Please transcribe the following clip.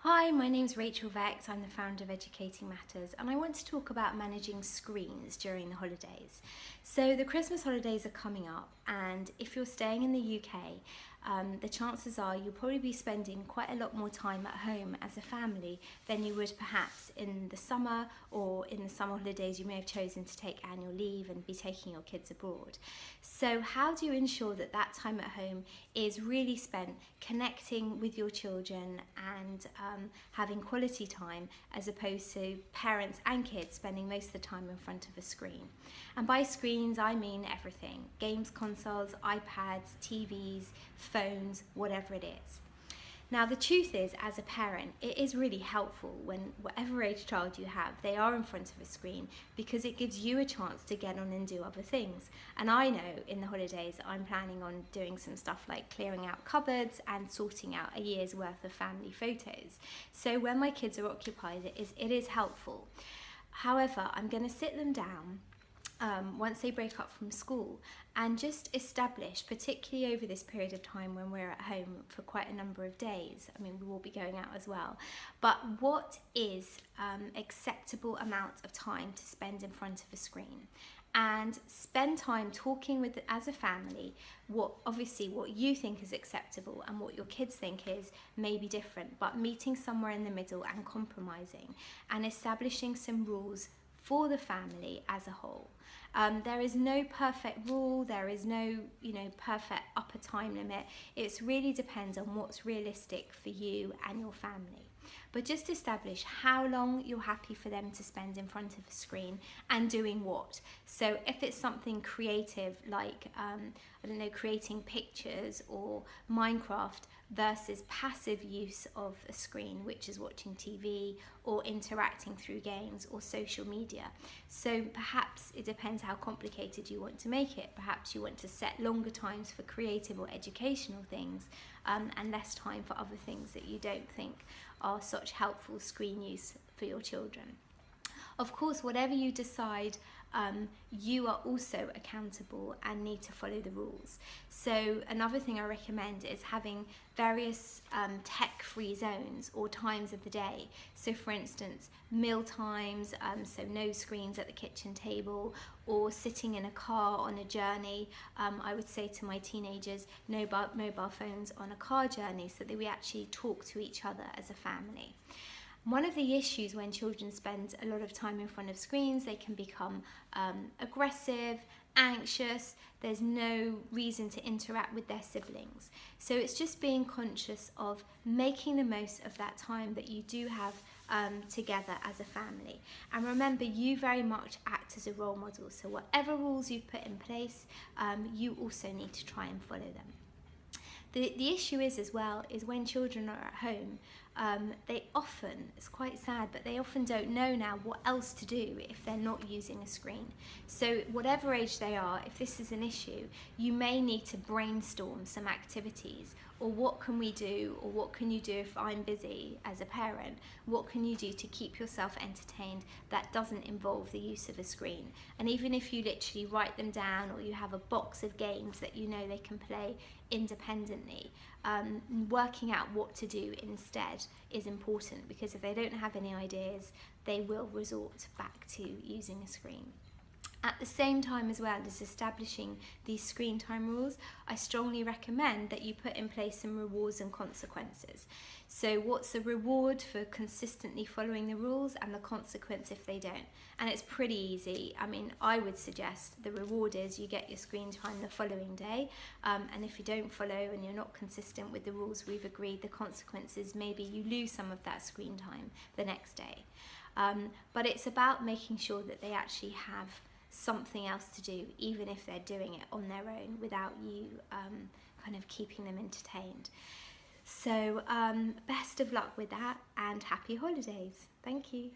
Hi, my name's Rachel Vex. I'm the founder of Educating Matters, and I want to talk about managing screens during the holidays. So the Christmas holidays are coming up, and if you're staying in the UK, the chances are you'll probably be spending quite a lot more time at home as a family than you would perhaps in the summer, or in the summer holidays you may have chosen to take annual leave and be taking your kids abroad. So how do you ensure that that time at home is really spent connecting with your children and having quality time, as opposed to parents and kids spending most of the time in front of a screen? And by screens I mean everything: games consoles, iPads, TVs, phones, whatever it is. Now the truth is, as a parent, it is really helpful when whatever age child you have, they are in front of a screen, because it gives you a chance to get on and do other things. And I know in the holidays I'm planning on doing some stuff like clearing out cupboards and sorting out a year's worth of family photos. So when my kids are occupied, it is helpful. However, I'm going to sit them down once they break up from school and just establish, particularly over this period of time when we're at home for quite a number of days, I mean we will be going out as well, but what is acceptable amount of time to spend in front of a screen, and spend time talking with, as a family, what you think is acceptable and what your kids think is maybe different, but meeting somewhere in the middle and compromising and establishing some rules for the family as a whole. There is no perfect rule, there is no perfect upper time limit. It really depends on what's realistic for you and your family. But just establish how long you're happy for them to spend in front of a screen and doing what. So if it's something creative like, creating pictures or Minecraft, versus passive use of a screen, which is watching TV or interacting through games or social media. So perhaps it depends how complicated you want to make it. Perhaps you want to set longer times for creative or educational things, and less time for other things that you don't think are such helpful screen use for your children. Of course, whatever you decide, you are also accountable and need to follow the rules. So another thing I recommend is having various tech-free zones or times of the day. So for instance, meal times, so no screens at the kitchen table, or sitting in a car on a journey. I would say to my teenagers, no mobile phones on a car journey, so that we actually talk to each other as a family. One of the issues when children spend a lot of time in front of screens, they can become aggressive, anxious. There's no reason to interact with their siblings. So it's just being conscious of making the most of that time that you do have together as a family. And remember, you very much act as a role model. So whatever rules you've put in place, you also need to try and follow them. The issue is as well, is when children are at home, they often, it's quite sad, but they often don't know now what else to do if they're not using a screen. So whatever age they are, if this is an issue, you may need to brainstorm some activities, or what can we do, or what can you do if I'm busy as a parent? What can you do to keep yourself entertained that doesn't involve the use of a screen? And even if you literally write them down, or you have a box of games that you know they can play independently, working out what to do instead is important, because if they don't have any ideas, they will resort back to using a screen. At the same time as well as establishing these screen time rules, I strongly recommend that you put in place some rewards and consequences. So what's the reward for consistently following the rules, and the consequence if they don't? And it's pretty easy. I mean, I would suggest the reward is you get your screen time the following day, and if you don't follow and you're not consistent with the rules we've agreed, the consequences maybe you lose some of that screen time the next day. But it's about making sure that they actually have something else to do, even if they're doing it on their own without you kind of keeping them entertained. So best of luck with that, and happy holidays. Thank you.